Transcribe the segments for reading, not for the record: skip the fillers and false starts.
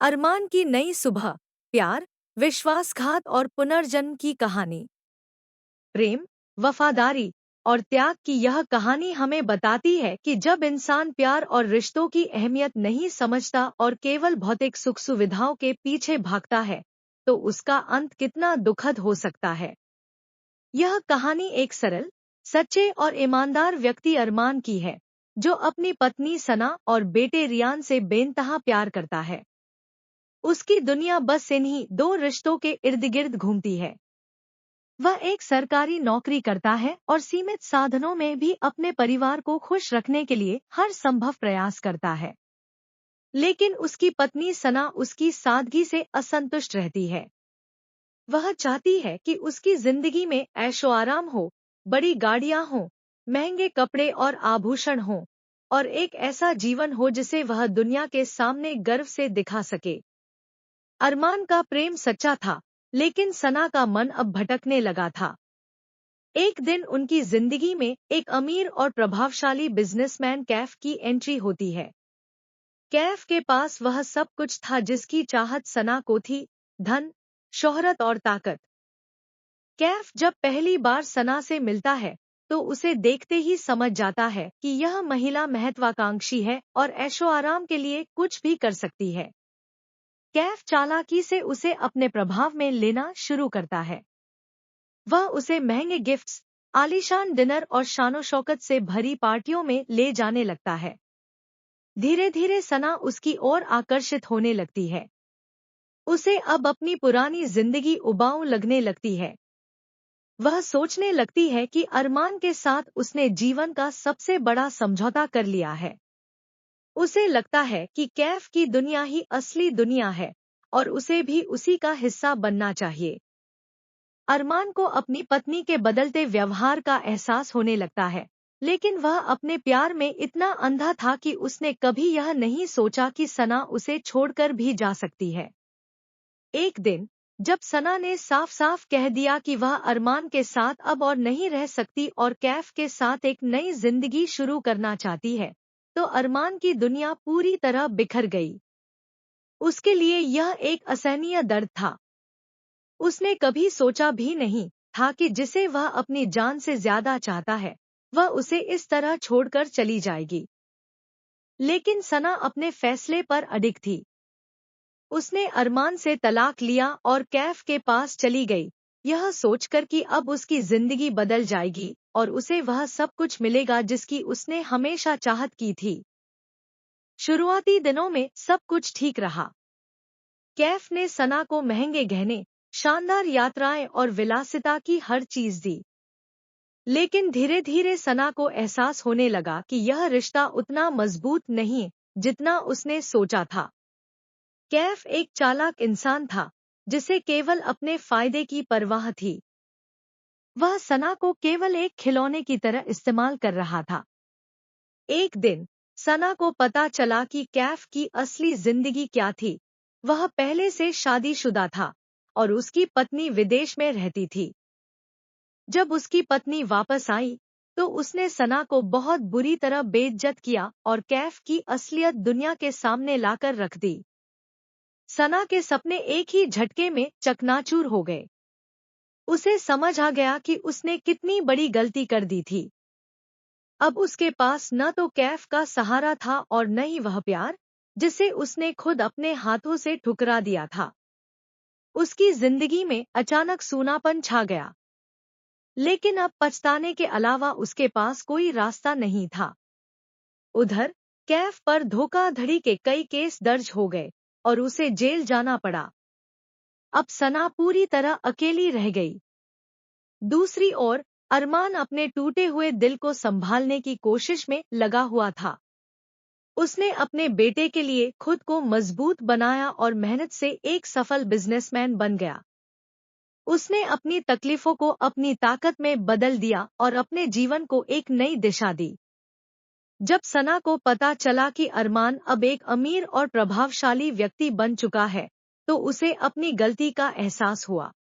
अरमान की नई सुबह, प्यार, विश्वासघात और पुनर्जन्म की कहानी। प्रेम, वफादारी और त्याग की यह कहानी हमें बताती है कि जब इंसान प्यार और रिश्तों की अहमियत नहीं समझता और केवल भौतिक सुख सुविधाओं के पीछे भागता है, तो उसका अंत कितना दुखद हो सकता है। यह कहानी एक सरल, सच्चे और ईमानदार व्यक्ति अरमान की है, जो अपनी पत्नी सना और बेटे रियान से बेनतहा प्यार करता है। उसकी दुनिया बस इन्हीं दो रिश्तों के इर्द गिर्द घूमती है। वह एक सरकारी नौकरी करता है और सीमित साधनों में भी अपने परिवार को खुश रखने के लिए हर संभव प्रयास करता है। लेकिन उसकी पत्नी सना उसकी सादगी से असंतुष्ट रहती है। वह चाहती है कि उसकी जिंदगी में ऐशो आराम हो, बड़ी गाड़ियां हों, महंगे कपड़े और आभूषण हों, और एक ऐसा जीवन हो जिसे वह दुनिया के सामने गर्व से दिखा सके। अरमान का प्रेम सच्चा था, लेकिन सना का मन अब भटकने लगा था। एक दिन उनकी जिंदगी में एक अमीर और प्रभावशाली बिजनेसमैन कैफ की एंट्री होती है। कैफ के पास वह सब कुछ था जिसकी चाहत सना को थी, धन, शोहरत और ताकत। कैफ जब पहली बार सना से मिलता है, तो उसे देखते ही समझ जाता है कि यह महिला महत्वाकांक्षी है और ऐशो आराम के लिए कुछ भी कर सकती है। कैफ चालाकी से उसे अपने प्रभाव में लेना शुरू करता है। वह उसे महंगे गिफ्ट्स, आलीशान डिनर और शानो शौकत से भरी पार्टियों में ले जाने लगता है। धीरे धीरे सना उसकी ओर आकर्षित होने लगती है। उसे अब अपनी पुरानी जिंदगी उबाऊ लगने लगती है। वह सोचने लगती है कि अरमान के साथ उसने जीवन का सबसे बड़ा समझौता कर लिया है। उसे लगता है कि कैफ की दुनिया ही असली दुनिया है और उसे भी उसी का हिस्सा बनना चाहिए। अरमान को अपनी पत्नी के बदलते व्यवहार का एहसास होने लगता है, लेकिन वह अपने प्यार में इतना अंधा था कि उसने कभी यह नहीं सोचा कि सना उसे छोड़कर भी जा सकती है। एक दिन, जब सना ने साफ साफ कह दिया कि वह अरमान के साथ अब और नहीं रह सकती और कैफ के साथ एक नई जिंदगी शुरू करना चाहती है, तो अरमान की दुनिया पूरी तरह बिखर गई। उसके लिए यह एक असहनीय दर्द था। उसने कभी सोचा भी नहीं था कि जिसे वह अपनी जान से ज्यादा चाहता है, वह उसे इस तरह छोड़कर चली जाएगी। लेकिन सना अपने फैसले पर अडिग थी। उसने अरमान से तलाक लिया और कैफ के पास चली गई, यह सोचकर कि अब उसकी जिंदगी बदल जाएगी और उसे वह सब कुछ मिलेगा जिसकी उसने हमेशा चाहत की थी। शुरुआती दिनों में सब कुछ ठीक रहा। कैफ ने सना को महंगे गहने, शानदार यात्राएं और विलासिता की हर चीज दी। लेकिन धीरे धीरे सना को एहसास होने लगा कि यह रिश्ता उतना मजबूत नहीं जितना उसने सोचा था। कैफ एक चालाक इंसान था, जिसे केवल अपने फायदे की परवाह थी। वह सना को केवल एक खिलौने की तरह इस्तेमाल कर रहा था। एक दिन, सना को पता चला कि कैफ की असली जिंदगी क्या थी। वह पहले से शादीशुदा था और उसकी पत्नी विदेश में रहती थी। जब उसकी पत्नी वापस आई, तो उसने सना को बहुत बुरी तरह बेइज्जत किया और कैफ की असलियत दुनिया के सामने लाकर रख दी। सना के सपने एक ही झटके में चकनाचूर हो गए। उसे समझ आ गया कि उसने कितनी बड़ी गलती कर दी थी। अब उसके पास न तो कैफ का सहारा था और न ही वह प्यार, जिसे उसने खुद अपने हाथों से ठुकरा दिया था। उसकी जिंदगी में अचानक सूनापन छा गया। लेकिन अब पछताने के अलावा उसके पास कोई रास्ता नहीं था। उधर, कैफ पर धोखाधड़ी के कई केस दर्ज हो गए और उसे जेल जाना पड़ा। अब सना पूरी तरह अकेली रह गई। दूसरी ओर, अरमान अपने टूटे हुए दिल को संभालने की कोशिश में लगा हुआ था। उसने अपने बेटे के लिए खुद को मजबूत बनाया और मेहनत से एक सफल बिजनेसमैन बन गया। उसने अपनी तकलीफों को अपनी ताकत में बदल दिया और अपने जीवन को एक नई दिशा दी। जब सना को पता चला कि अरमान अब एक अमीर और प्रभावशाली व्यक्ति बन चुका है, तो उसे अपनी गलती का एहसास हुआ।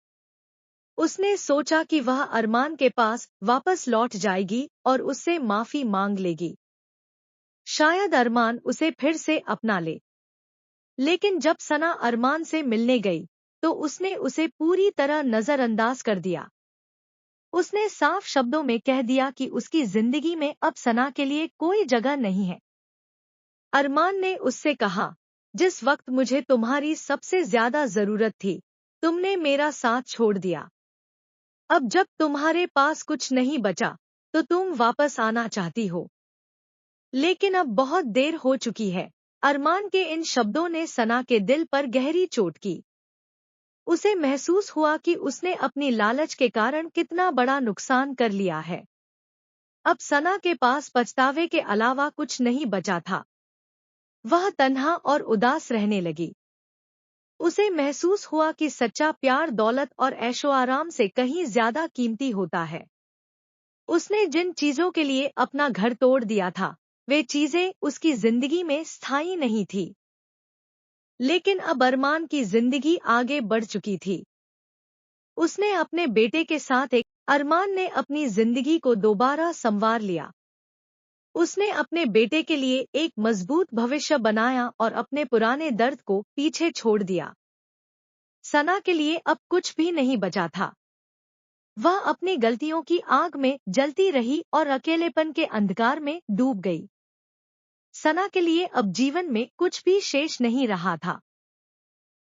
उसने सोचा कि वह अरमान के पास वापस लौट जाएगी और उससे माफी मांग लेगी। शायद अरमान उसे फिर से अपना ले। लेकिन जब सना अरमान से मिलने गई तो उसने उसे पूरी तरह नजरअंदाज कर दिया। उसने साफ शब्दों में कह दिया कि उसकी जिंदगी में अब सना के लिए कोई जगह नहीं है। अरमान ने उससे कहा, जिस वक्त मुझे तुम्हारी सबसे ज्यादा जरूरत थी, तुमने मेरा साथ छोड़ दिया। अब जब तुम्हारे पास कुछ नहीं बचा, तो तुम वापस आना चाहती हो। लेकिन अब बहुत देर हो चुकी है। अरमान के इन शब्दों ने सना के दिल पर गहरी चोट की। उसे महसूस हुआ कि उसने अपनी लालच के कारण कितना बड़ा नुकसान कर लिया है। अब सना के पास पछतावे के अलावा कुछ नहीं बचा था। वह तन्हा और उदास रहने लगी। उसे महसूस हुआ कि सच्चा प्यार दौलत और ऐशो-आराम से कहीं ज्यादा कीमती होता है। उसने जिन चीजों के लिए अपना घर तोड़ दिया था, वे चीजें उसकी जिंदगी में स्थायी नहीं थी। लेकिन अब अरमान की जिंदगी आगे बढ़ चुकी थी। उसने अपने बेटे के साथ अरमान ने अपनी जिंदगी को दोबारा संवार लिया। उसने अपने बेटे के लिए एक मजबूत भविष्य बनाया और अपने पुराने दर्द को पीछे छोड़ दिया। सना के लिए अब कुछ भी नहीं बचा था। वह अपनी गलतियों की आग में जलती रही और अकेलेपन के अंधकार में डूब गई। सना के लिए अब जीवन में कुछ भी शेष नहीं रहा था।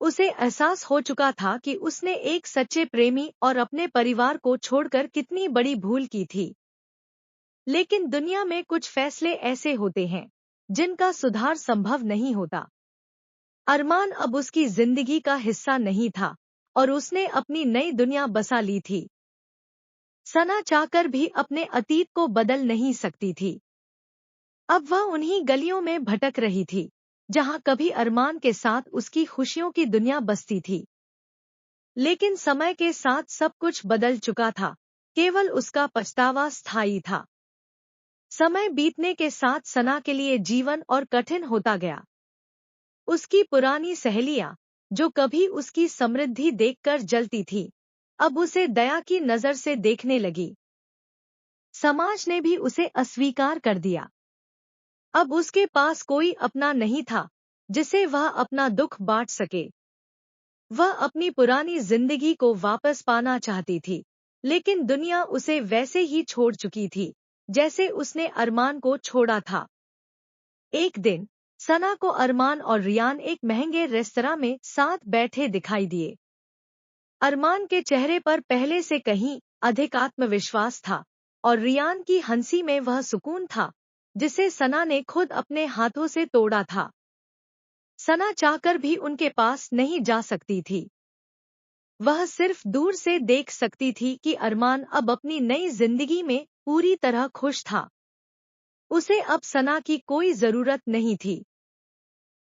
उसे एहसास हो चुका था कि उसने एक सच्चे प्रेमी और अपने परिवार को छोड़कर कितनी बड़ी भूल की थी। लेकिन दुनिया में कुछ फैसले ऐसे होते हैं जिनका सुधार संभव नहीं होता। अरमान अब उसकी जिंदगी का हिस्सा नहीं था और उसने अपनी नई दुनिया बसा ली थी। सना चाहकर भी अपने अतीत को बदल नहीं सकती थी। अब वह उन्हीं गलियों में भटक रही थी जहां कभी अरमान के साथ उसकी खुशियों की दुनिया बसती थी। लेकिन समय के साथ सब कुछ बदल चुका था, केवल उसका पछतावा स्थायी था। समय बीतने के साथ सना के लिए जीवन और कठिन होता गया। उसकी पुरानी सहेलियां, जो कभी उसकी समृद्धि देखकर जलती थी, अब उसे दया की नजर से देखने लगी। समाज ने भी उसे अस्वीकार कर दिया। अब उसके पास कोई अपना नहीं था जिसे वह अपना दुख बांट सके। वह अपनी पुरानी जिंदगी को वापस पाना चाहती थी, लेकिन दुनिया उसे वैसे ही छोड़ चुकी थी जैसे उसने अरमान को छोड़ा था। एक दिन सना को अरमान और रियान एक महंगे रेस्तरां में साथ बैठे दिखाई दिए। अरमान के चेहरे पर पहले से कहीं अधिक आत्मविश्वास था और रियान की हंसी में वह सुकून था जिसे सना ने खुद अपने हाथों से तोड़ा था। सना चाहकर भी उनके पास नहीं जा सकती थी। वह सिर्फ दूर से देख सकती थी कि अरमान अब अपनी नई जिंदगी में पूरी तरह खुश था। उसे अब सना की कोई जरूरत नहीं थी।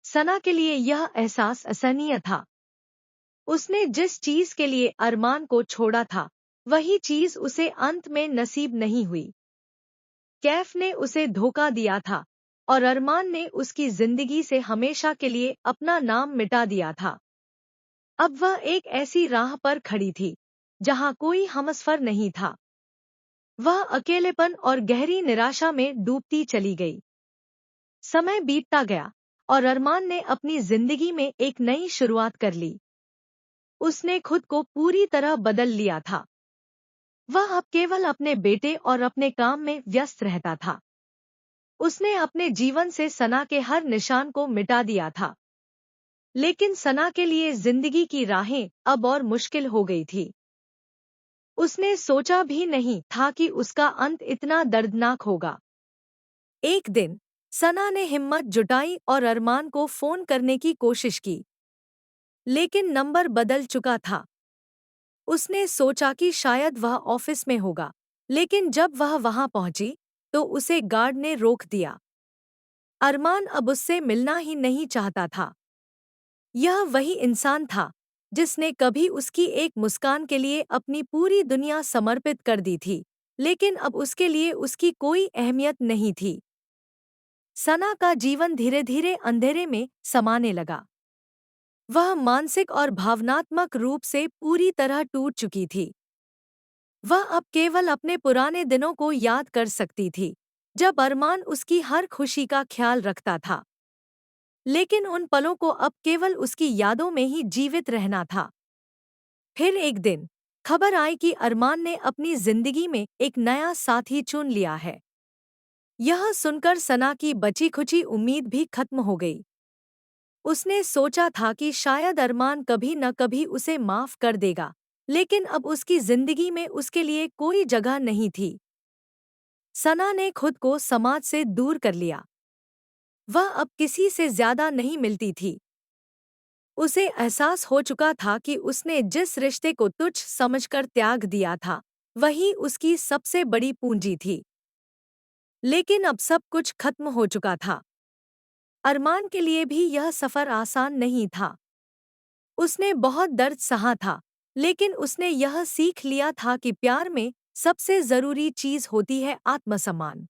सना के लिए यह एहसास असहनीय था। उसने जिस चीज के लिए अरमान को छोड़ा था, वही चीज उसे अंत में नसीब नहीं हुई। कैफ ने उसे धोखा दिया था और अरमान ने उसकी जिंदगी से हमेशा के लिए अपना नाम मिटा दिया था। अब वह एक ऐसी राह पर खड़ी थी जहां कोई हमसफर नहीं था। वह अकेलेपन और गहरी निराशा में डूबती चली गई। समय बीतता गया और अरमान ने अपनी जिंदगी में एक नई शुरुआत कर ली। उसने खुद को पूरी तरह बदल लिया था। वह अब केवल अपने बेटे और अपने काम में व्यस्त रहता था। उसने अपने जीवन से सना के हर निशान को मिटा दिया था। लेकिन सना के लिए जिंदगी की राहें अब और मुश्किल हो गई थी। उसने सोचा भी नहीं था कि उसका अंत इतना दर्दनाक होगा। एक दिन सना ने हिम्मत जुटाई और अरमान को फोन करने की कोशिश की, लेकिन नंबर बदल चुका था। उसने सोचा कि शायद वह ऑफिस में होगा, लेकिन जब वह वहां पहुंची तो उसे गार्ड ने रोक दिया। अरमान अब उससे मिलना ही नहीं चाहता था। यह वही इंसान था जिसने कभी उसकी एक मुस्कान के लिए अपनी पूरी दुनिया समर्पित कर दी थी, लेकिन अब उसके लिए उसकी कोई अहमियत नहीं थी। सना का जीवन धीरे धीरे अंधेरे में समाने लगा। वह मानसिक और भावनात्मक रूप से पूरी तरह टूट चुकी थी। वह अब केवल अपने पुराने दिनों को याद कर सकती थी, जब अरमान उसकी हर खुशी का ख्याल रखता था। लेकिन उन पलों को अब केवल उसकी यादों में ही जीवित रहना था। फिर एक दिन खबर आई कि अरमान ने अपनी जिंदगी में एक नया साथी चुन लिया है। यह सुनकर सना की बची-खुची उम्मीद भी खत्म हो गई। उसने सोचा था कि शायद अरमान कभी न कभी उसे माफ कर देगा, लेकिन अब उसकी जिंदगी में उसके लिए कोई जगह नहीं थी। सना ने खुद को समाज से दूर कर लिया। वह अब किसी से ज्यादा नहीं मिलती थी। उसे एहसास हो चुका था कि उसने जिस रिश्ते को तुच्छ समझकर त्याग दिया था, वही उसकी सबसे बड़ी पूंजी थी। लेकिन अब सब कुछ खत्म हो चुका था। अरमान के लिए भी यह सफर आसान नहीं था। उसने बहुत दर्द सहा था, लेकिन उसने यह सीख लिया था कि प्यार में सबसे जरूरी चीज होती है आत्मसम्मान।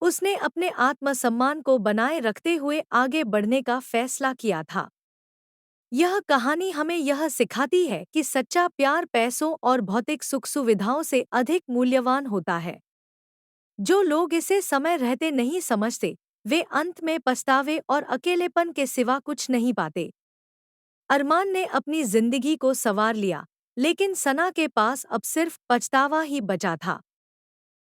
उसने अपने आत्मसम्मान को बनाए रखते हुए आगे बढ़ने का फैसला किया था। यह कहानी हमें यह सिखाती है कि सच्चा प्यार पैसों और भौतिक सुख सुविधाओं से अधिक मूल्यवान होता है। जो लोग इसे समय रहते नहीं समझते, वे अंत में पछतावे और अकेलेपन के सिवा कुछ नहीं पाते। अरमान ने अपनी जिंदगी को संवार लिया, लेकिन सना के पास अब सिर्फ पछतावा ही बचा था।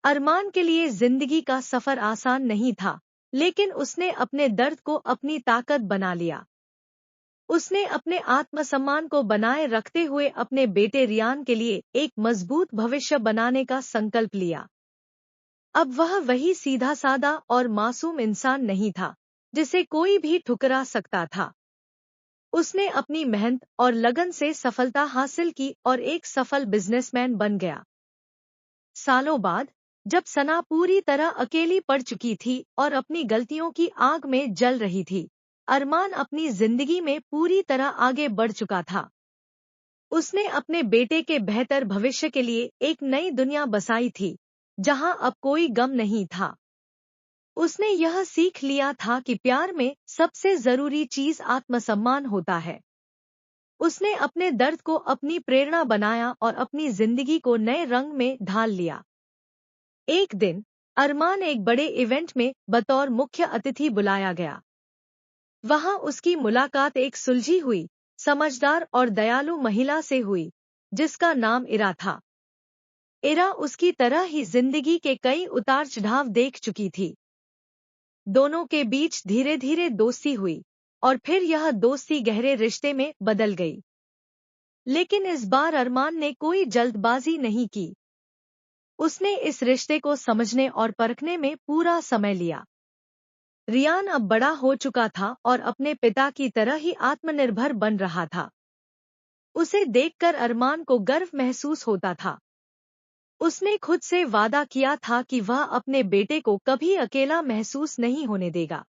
अरमान के लिए जिंदगी का सफर आसान नहीं था, लेकिन उसने अपने दर्द को अपनी ताकत बना लिया। उसने अपने आत्मसम्मान को बनाए रखते हुए अपने बेटे रियान के लिए एक मजबूत भविष्य बनाने का संकल्प लिया। अब वह वही सीधा साधा और मासूम इंसान नहीं था, जिसे कोई भी ठुकरा सकता था। उसने अपनी मेहनत और लगन से सफलता हासिल की और एक सफल बिजनेसमैन बन गया। सालों बाद, जब सना पूरी तरह अकेली पड़ चुकी थी और अपनी गलतियों की आग में जल रही थी, अरमान अपनी जिंदगी में पूरी तरह आगे बढ़ चुका था। उसने अपने बेटे के बेहतर भविष्य के लिए एक नई दुनिया बसाई थी, जहां अब कोई गम नहीं था। उसने यह सीख लिया था कि प्यार में सबसे जरूरी चीज आत्मसम्मान होता है। उसने अपने दर्द को अपनी प्रेरणा बनाया और अपनी जिंदगी को नए रंग में ढाल लिया। एक दिन अरमान एक बड़े इवेंट में बतौर मुख्य अतिथि बुलाया गया। वहां उसकी मुलाकात एक सुलझी हुई, समझदार और दयालु महिला से हुई, जिसका नाम इरा था। इरा उसकी तरह ही जिंदगी के कई उतार चढ़ाव देख चुकी थी। दोनों के बीच धीरे धीरे दोस्ती हुई और फिर यह दोस्ती गहरे रिश्ते में बदल गई। लेकिन इस बार अरमान ने कोई जल्दबाजी नहीं की। उसने इस रिश्ते को समझने और परखने में पूरा समय लिया। रियान अब बड़ा हो चुका था और अपने पिता की तरह ही आत्मनिर्भर बन रहा था। उसे देखकर अरमान को गर्व महसूस होता था। उसने खुद से वादा किया था कि वह अपने बेटे को कभी अकेला महसूस नहीं होने देगा।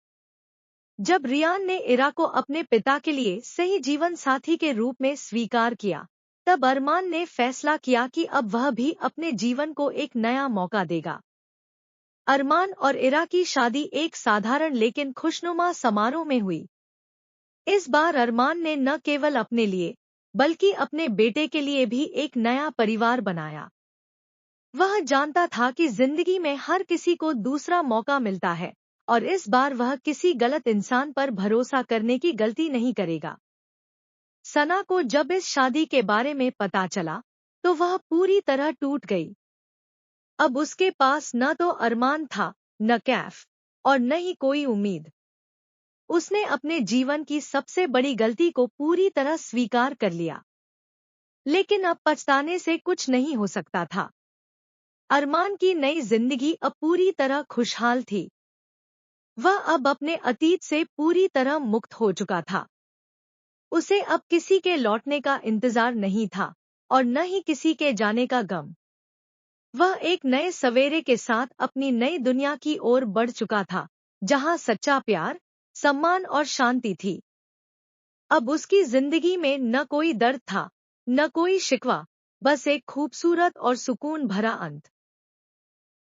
जब रियान ने इरा को अपने पिता के लिए सही जीवन साथी के रूप में स्वीकार किया, तब अरमान ने फैसला किया कि अब वह भी अपने जीवन को एक नया मौका देगा। अरमान और इरा की शादी एक साधारण लेकिन खुशनुमा समारोह में हुई। इस बार अरमान ने न केवल अपने लिए, बल्कि अपने बेटे के लिए भी एक नया परिवार बनाया। वह जानता था कि जिंदगी में हर किसी को दूसरा मौका मिलता है, और इस बार वह किसी गलत इंसान पर भरोसा करने की गलती नहीं करेगा। सना को जब इस शादी के बारे में पता चला, तो वह पूरी तरह टूट गई। अब उसके पास न तो अरमान था, न कैफ, और न ही कोई उम्मीद। उसने अपने जीवन की सबसे बड़ी गलती को पूरी तरह स्वीकार कर लिया। लेकिन अब पछताने से कुछ नहीं हो सकता था। अरमान की नई जिंदगी अब पूरी तरह खुशहाल थी। वह अब अपने अतीत से पूरी तरह मुक्त हो चुका था। उसे अब किसी के लौटने का इंतजार नहीं था, और न ही किसी के जाने का गम। वह एक नए सवेरे के साथ अपनी नई दुनिया की ओर बढ़ चुका था, जहां सच्चा प्यार, सम्मान और शांति थी। अब उसकी जिंदगी में न कोई दर्द था, न कोई शिकवा, बस एक खूबसूरत और सुकून भरा अंत।